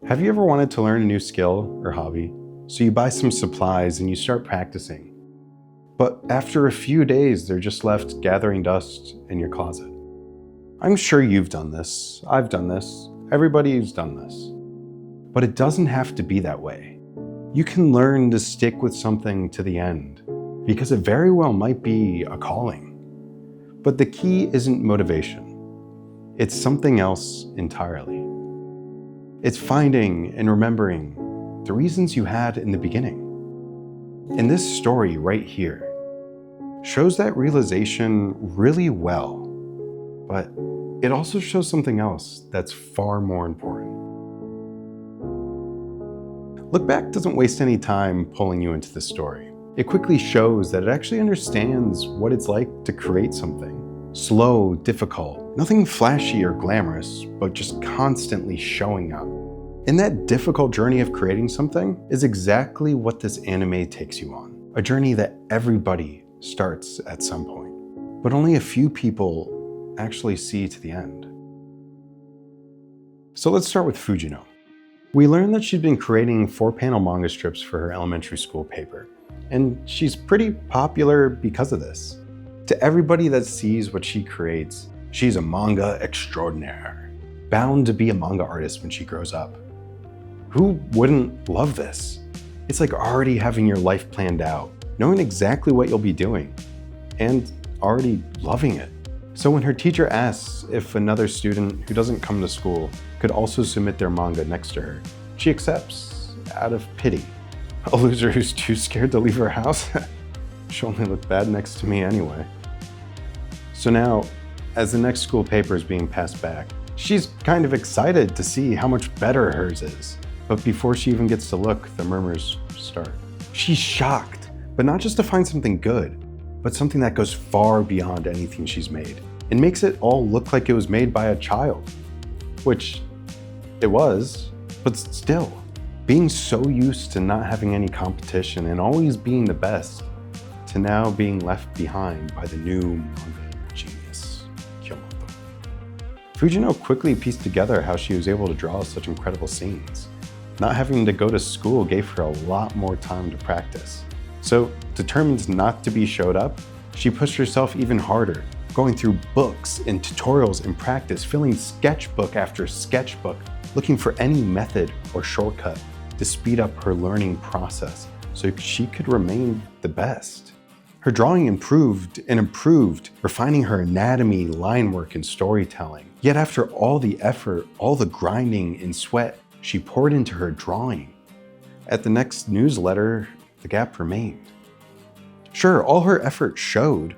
Have you ever wanted to learn a new skill or hobby? So you buy some supplies and you start practicing. But after a few days, they're just left gathering dust in your closet. I'm sure you've done this. I've done this. Everybody's done this. But it doesn't have to be that way. You can learn to stick with something to the end, because it very well might be a calling. But the key isn't motivation. It's something else entirely. It's finding and remembering the reasons you had in the beginning. And this story right here shows that realization really well, but it also shows something else that's far more important. Look Back doesn't waste any time pulling you into the story. It quickly shows that it actually understands what it's like to create something. Slow, difficult, nothing flashy or glamorous, but just constantly showing up. And that difficult journey of creating something is exactly what this anime takes you on. A journey that everybody starts at some point, but only a few people actually see to the end. So let's start with Fujino. We learned that she'd been creating 4-panel manga strips for her elementary school paper, and she's pretty popular because of this. To everybody that sees what she creates, she's a manga extraordinaire, bound to be a manga artist when she grows up. Who wouldn't love this? It's like already having your life planned out, knowing exactly what you'll be doing, and already loving it. So when her teacher asks if another student who doesn't come to school could also submit their manga next to her, she accepts out of pity. A loser who's too scared to leave her house? She'll only look bad next to me anyway. So now, as the next school paper is being passed back, she's kind of excited to see how much better hers is. But before she even gets to look, the murmurs start. She's shocked, but not just to find something good, but something that goes far beyond anything she's made and makes it all look like it was made by a child. Which it was, but still. Being so used to not having any competition and always being the best, to now being left behind by the new manga genius, Fujimoto. Fujino quickly pieced together how she was able to draw such incredible scenes. Not having to go to school gave her a lot more time to practice. So, determined not to be showed up, she pushed herself even harder, going through books and tutorials in practice, filling sketchbook after sketchbook, looking for any method or shortcut to speed up her learning process so she could remain the best. Her drawing improved and improved, refining her anatomy, line work, and storytelling. Yet after all the effort, all the grinding and sweat she poured into her drawing, at the next newsletter, the gap remained. Sure, all her effort showed,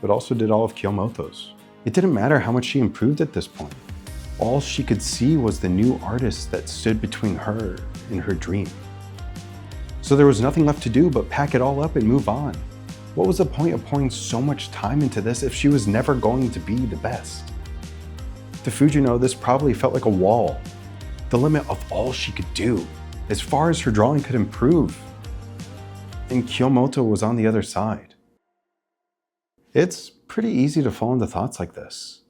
but also did all of Fujimoto's. It didn't matter how much she improved at this point. All she could see was the new artist that stood between her and her dream. So there was nothing left to do but pack it all up and move on. What was the point of pouring so much time into this if she was never going to be the best? To Fujino, this probably felt like a wall, the limit of all she could do, as far as her drawing could improve. And Fujimoto was on the other side. It's pretty easy to fall into thoughts like this,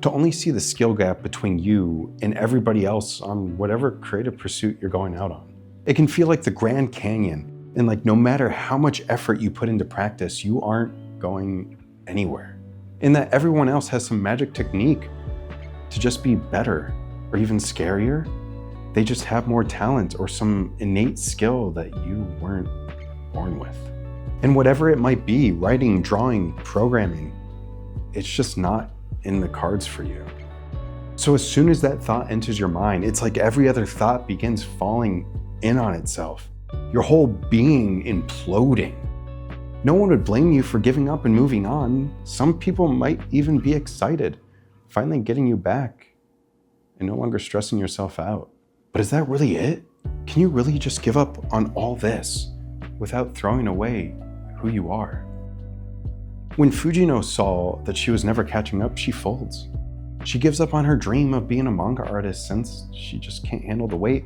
to only see the skill gap between you and everybody else on whatever creative pursuit you're going out on. It can feel like the Grand Canyon, and like no matter how much effort you put into practice, you aren't going anywhere. And that everyone else has some magic technique to just be better, or even scarier. They just have more talent or some innate skill that you weren't born with. And whatever it might be, writing, drawing, programming, it's just not in the cards for you. So as soon as that thought enters your mind, it's like every other thought begins falling in on itself, your whole being imploding. No one would blame you for giving up and moving on. Some people might even be excited, finally getting you back and no longer stressing yourself out. But is that really it? Can you really just give up on all this without throwing away who you are? When Fujino saw that she was never catching up, she folds. She gives up on her dream of being a manga artist since she just can't handle the weight,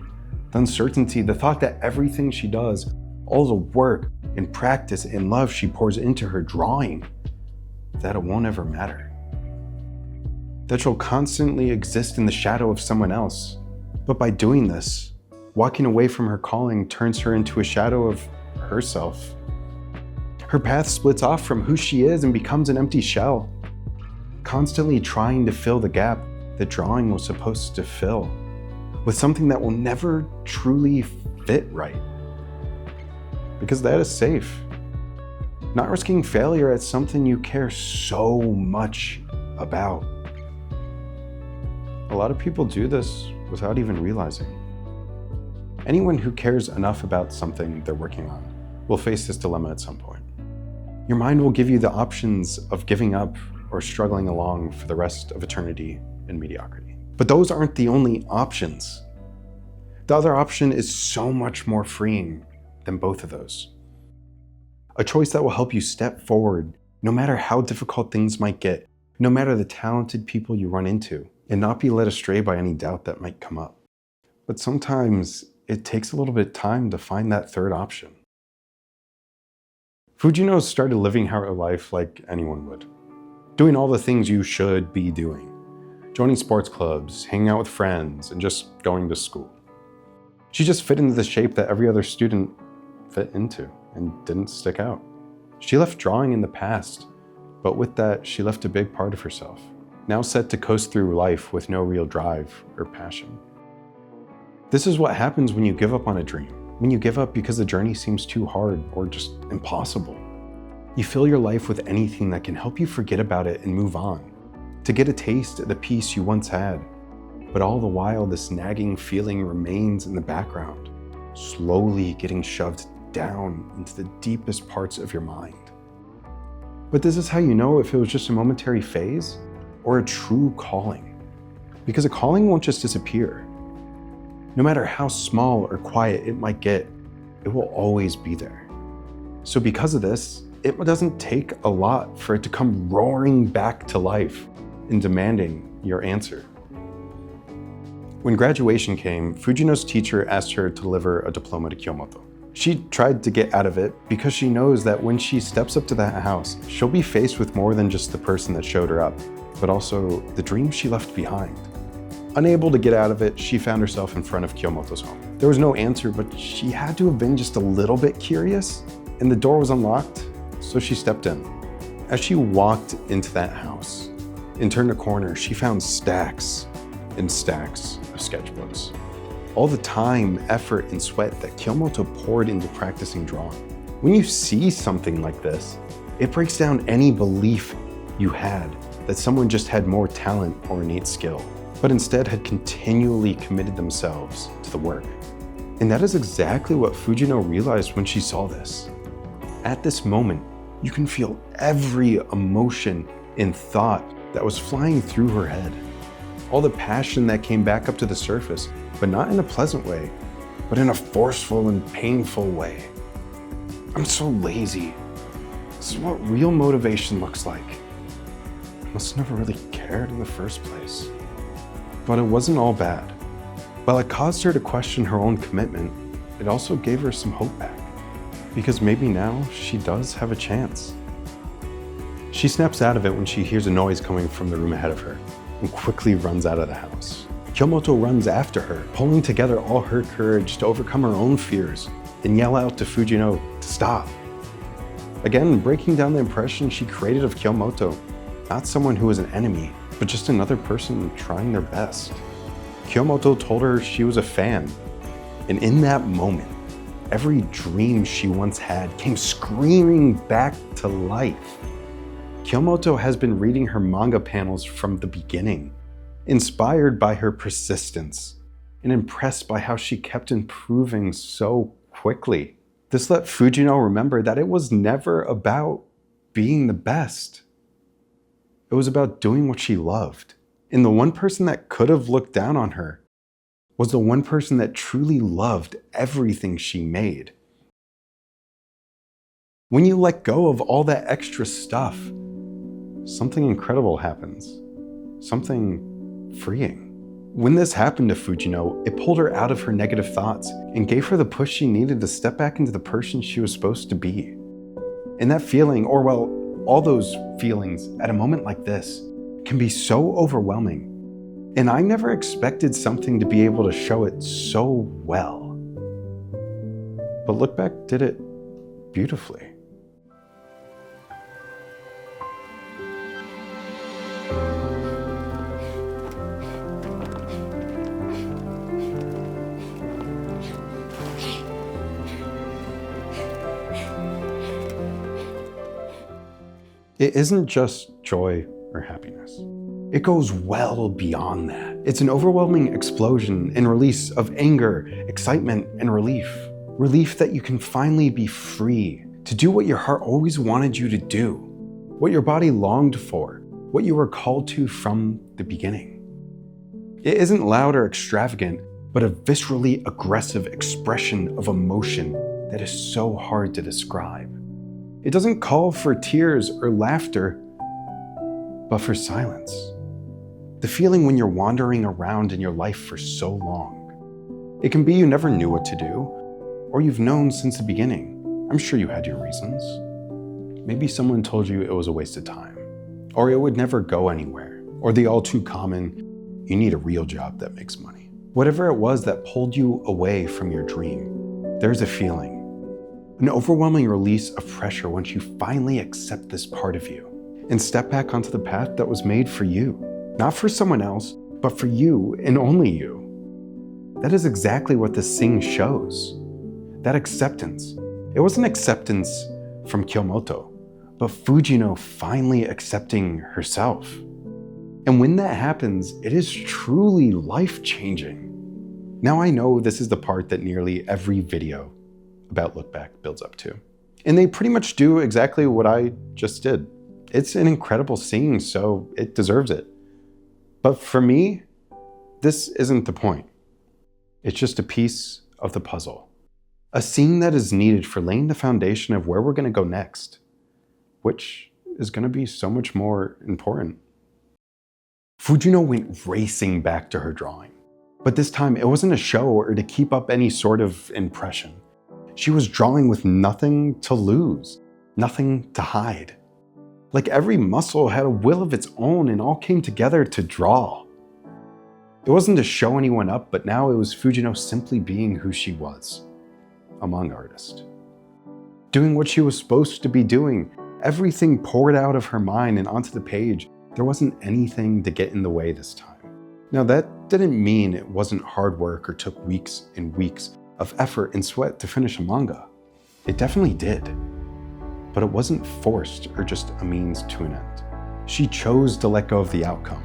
the uncertainty, the thought that everything she does, all the work and practice and love she pours into her drawing, that it won't ever matter. That she'll constantly exist in the shadow of someone else. But by doing this, walking away from her calling turns her into a shadow of herself. Her path splits off from who she is and becomes an empty shell, constantly trying to fill the gap that drawing was supposed to fill with something that will never truly fit right. Because that is safe. Not risking failure at something you care so much about. A lot of people do this without even realizing. Anyone who cares enough about something they're working on will face this dilemma at some point. Your mind will give you the options of giving up or struggling along for the rest of eternity in mediocrity. But those aren't the only options. The other option is so much more freeing than both of those. A choice that will help you step forward no matter how difficult things might get, no matter the talented people you run into, and not be led astray by any doubt that might come up. But sometimes it takes a little bit of time to find that third option. Fujimoto started living her life like anyone would, doing all the things you should be doing, joining sports clubs, hanging out with friends, and just going to school. She just fit into the shape that every other student fit into and didn't stick out. She left drawing in the past, but with that, she left a big part of herself, now set to coast through life with no real drive or passion. This is what happens when you give up on a dream, when you give up because the journey seems too hard or just impossible. You fill your life with anything that can help you forget about it and move on, to get a taste of the peace you once had. But all the while, this nagging feeling remains in the background, slowly getting shoved down into the deepest parts of your mind. But this is how you know if it was just a momentary phase or a true calling. Because a calling won't just disappear. No matter how small or quiet it might get, it will always be there. So because of this, it doesn't take a lot for it to come roaring back to life and demanding your answer. When graduation came, Fujimoto's teacher asked her to deliver a diploma to Kyomoto. She tried to get out of it because she knows that when she steps up to that house, she'll be faced with more than just the person that showed her up, but also the dream she left behind. Unable to get out of it, she found herself in front of Kyomoto's home. There was no answer, but she had to have been just a little bit curious, and the door was unlocked, so she stepped in. As she walked into that house and turned a corner, she found stacks and stacks of sketchbooks. All the time, effort, and sweat that Kyomoto poured into practicing drawing. When you see something like this, it breaks down any belief you had that someone just had more talent or innate skill, but instead had continually committed themselves to the work. And that is exactly what Fujimoto realized when she saw this. At this moment, you can feel every emotion and thought that was flying through her head. All the passion that came back up to the surface, but not in a pleasant way, but in a forceful and painful way. I'm so lazy. This is what real motivation looks like. I must have never really cared in the first place. But it wasn't all bad. While it caused her to question her own commitment, it also gave her some hope back. Because maybe now she does have a chance. She snaps out of it when she hears a noise coming from the room ahead of her and quickly runs out of the house. Kyomoto runs after her, pulling together all her courage to overcome her own fears and yell out to Fujimoto to stop. Again, breaking down the impression she created of Kyomoto, not someone who was an enemy, but just another person trying their best. Kyomoto told her she was a fan, and in that moment, every dream she once had came screaming back to life. Kyomoto has been reading her manga panels from the beginning, inspired by her persistence and impressed by how she kept improving so quickly. This let Fujimoto remember that it was never about being the best. It was about doing what she loved. And the one person that could have looked down on her was the one person that truly loved everything she made. When you let go of all that extra stuff, something incredible happens. Something freeing. When this happened to Fujimoto, it pulled her out of her negative thoughts and gave her the push she needed to step back into the person she was supposed to be. And that feeling, or well, all those feelings at a moment like this can be so overwhelming. And I never expected something to be able to show it so well. But Look Back did it beautifully. It isn't just joy or happiness. It goes well beyond that. It's an overwhelming explosion and release of anger, excitement, and relief. Relief that you can finally be free to do what your heart always wanted you to do, what your body longed for, what you were called to from the beginning. It isn't loud or extravagant, but a viscerally aggressive expression of emotion that is so hard to describe. It doesn't call for tears or laughter, but for silence. The feeling when you're wandering around in your life for so long. It can be you never knew what to do, or you've known since the beginning. I'm sure you had your reasons. Maybe someone told you it was a waste of time, or it would never go anywhere, or the all too common, you need a real job that makes money. Whatever it was that pulled you away from your dream, there's a feeling. An overwhelming release of pressure once you finally accept this part of you and step back onto the path that was made for you. Not for someone else, but for you and only you. That is exactly what this scene shows. That acceptance. It wasn't acceptance from Kyomoto, but Fujino finally accepting herself. And when that happens, it is truly life-changing. Now I know this is the part that nearly every video about Look Back builds up to. And they pretty much do exactly what I just did. It's an incredible scene, so it deserves it. But for me, this isn't the point. It's just a piece of the puzzle. A scene that is needed for laying the foundation of where we're going to go next, which is going to be so much more important. Fujino went racing back to her drawing. But this time, it wasn't a show or to keep up any sort of impression. She was drawing with nothing to lose, nothing to hide. Like every muscle had a will of its own and all came together to draw. It wasn't to show anyone up, but now it was Fujino simply being who she was, a manga artist. Doing what she was supposed to be doing, everything poured out of her mind and onto the page. There wasn't anything to get in the way this time. Now that didn't mean it wasn't hard work or took weeks and weeks of effort and sweat to finish a manga. It definitely did. But it wasn't forced or just a means to an end. She chose to let go of the outcome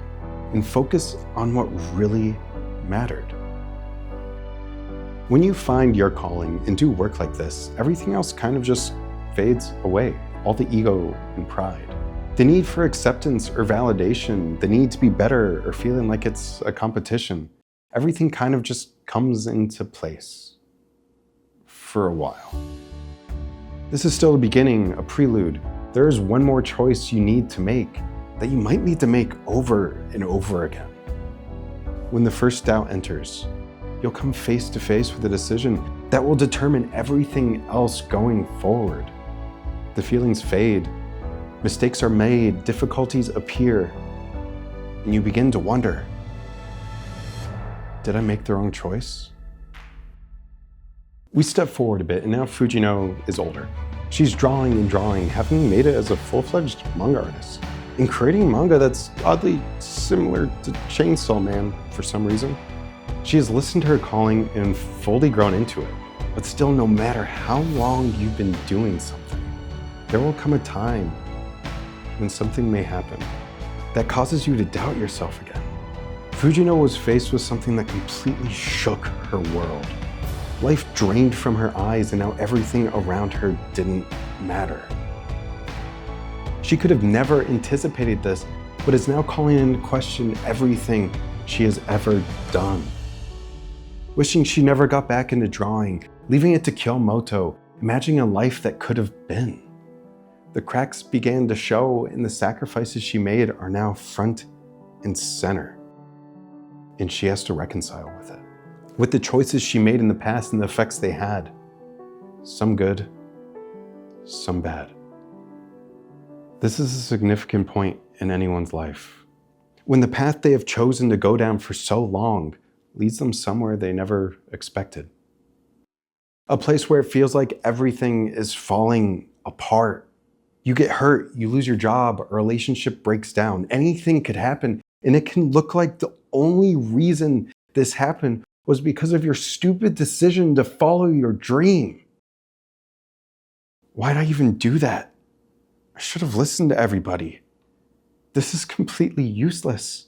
and focus on what really mattered. When you find your calling and do work like this, everything else kind of just fades away. All the ego and pride. The need for acceptance or validation, the need to be better or feeling like it's a competition. Everything kind of just comes into place. For a while. This is still the beginning, a prelude. There is one more choice you need to make that you might need to make over and over again. When the first doubt enters, you'll come face to face with a decision that will determine everything else going forward. The feelings fade, mistakes are made, difficulties appear, and you begin to wonder, did I make the wrong choice? We step forward a bit, and now Fujino is older. She's drawing and drawing, having made it as a full-fledged manga artist, and creating manga that's oddly similar to Chainsaw Man for some reason. She has listened to her calling and fully grown into it. But still, no matter how long you've been doing something, there will come a time when something may happen that causes you to doubt yourself again. Fujino was faced with something that completely shook her world. Life drained from her eyes, and now everything around her didn't matter. She could have never anticipated this, but is now calling into question everything she has ever done. Wishing she never got back into drawing, leaving it to Kyomoto, imagining a life that could have been. The cracks began to show, and the sacrifices she made are now front and center. And she has to reconcile with it. With the choices she made in the past and the effects they had. Some good, some bad. This is a significant point in anyone's life. when the path they have chosen to go down for so long leads them somewhere they never expected. A place where it feels like everything is falling apart. You get hurt, you lose your job, a relationship breaks down. Anything could happen, and it can look like the only reason this happened was because of your stupid decision to follow your dream. Why'd I even do that? I should have listened to everybody. This is completely useless.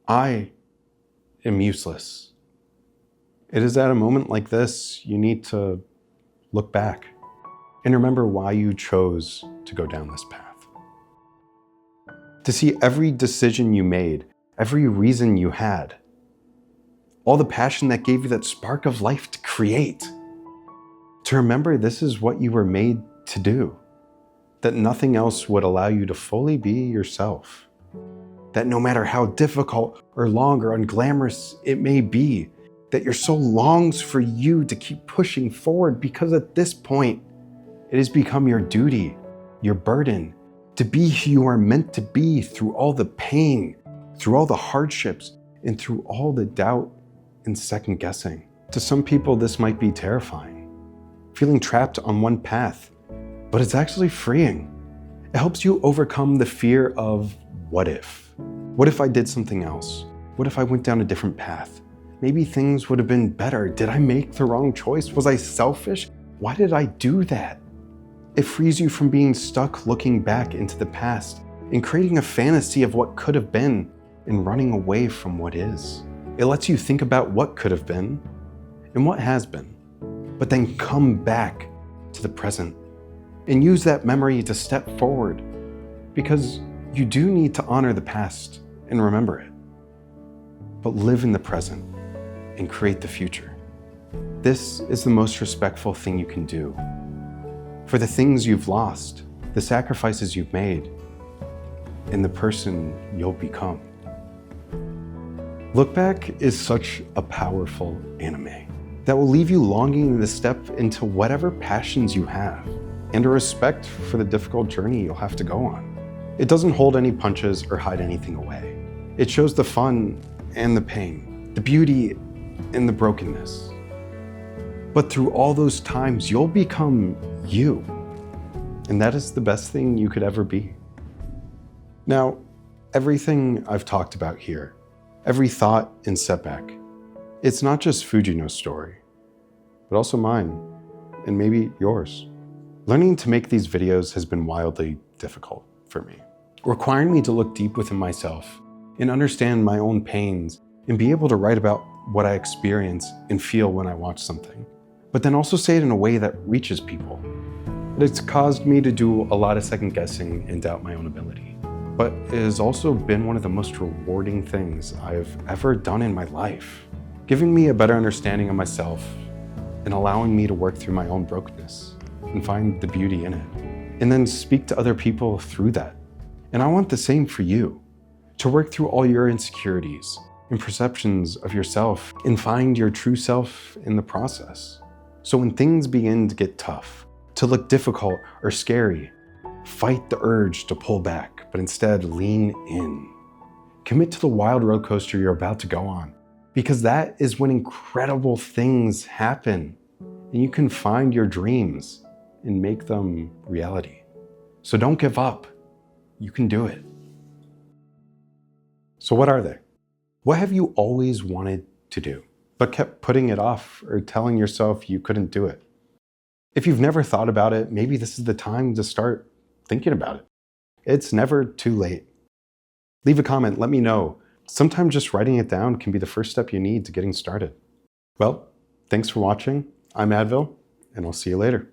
I am useless. It is at a moment like this you need to look back and remember why you chose to go down this path. To see every decision you made, every reason you had, all the passion that gave you that spark of life to create. To remember this is what you were made to do, that nothing else would allow you to fully be yourself, that no matter how difficult or long or unglamorous it may be, that your soul longs for you to keep pushing forward because at this point, it has become your duty, your burden, to be who you are meant to be through all the pain, through all the hardships, and through all the doubt and second guessing. To some people, this might be terrifying. Feeling trapped on one path, but it's actually freeing. It helps you overcome the fear of what if? What if I did something else? What if I went down a different path? Maybe things would have been better. Did I make the wrong choice? Was I selfish? Why did I do that? It frees you from being stuck looking back into the past and creating a fantasy of what could have been and running away from what is. It lets you think about what could have been and what has been, but then come back to the present and use that memory to step forward, because you do need to honor the past and remember it, but live in the present and create the future. This is the most respectful thing you can do for the things you've lost, the sacrifices you've made, and the person you'll become. Look Back is such a powerful anime that will leave you longing to step into whatever passions you have and a respect for the difficult journey you'll have to go on. It doesn't hold any punches or hide anything away. It shows the fun and the pain, the beauty and the brokenness. But through all those times, you'll become you. And that is the best thing you could ever be. Now, everything I've talked about here, every thought and setback, it's not just Fujimoto's story, but also mine, and maybe yours. Learning to make these videos has been wildly difficult for me, requiring me to look deep within myself and understand my own pains and be able to write about what I experience and feel when I watch something, but then also say it in a way that reaches people. It's caused me to do a lot of second guessing and doubt my own ability, but it has also been one of the most rewarding things I've ever done in my life, giving me a better understanding of myself and allowing me to work through my own brokenness and find the beauty in it, and then speak to other people through that. And I want the same for you, to work through all your insecurities and perceptions of yourself and find your true self in the process. So when things begin to get tough, to look difficult or scary, fight the urge to pull back, but instead lean in. Commit to the wild roller coaster you're about to go on, because that is when incredible things happen and you can find your dreams and make them reality. So don't give up. You can do it. So what are they? What have you always wanted to do, but kept putting it off or telling yourself you couldn't do it? If you've never thought about it, maybe this is the time to start thinking about it. It's never too late. Leave a comment, let me know. Sometimes just writing it down can be the first step you need to getting started. Well, thanks for watching. I'm Addvill, and I'll see you later.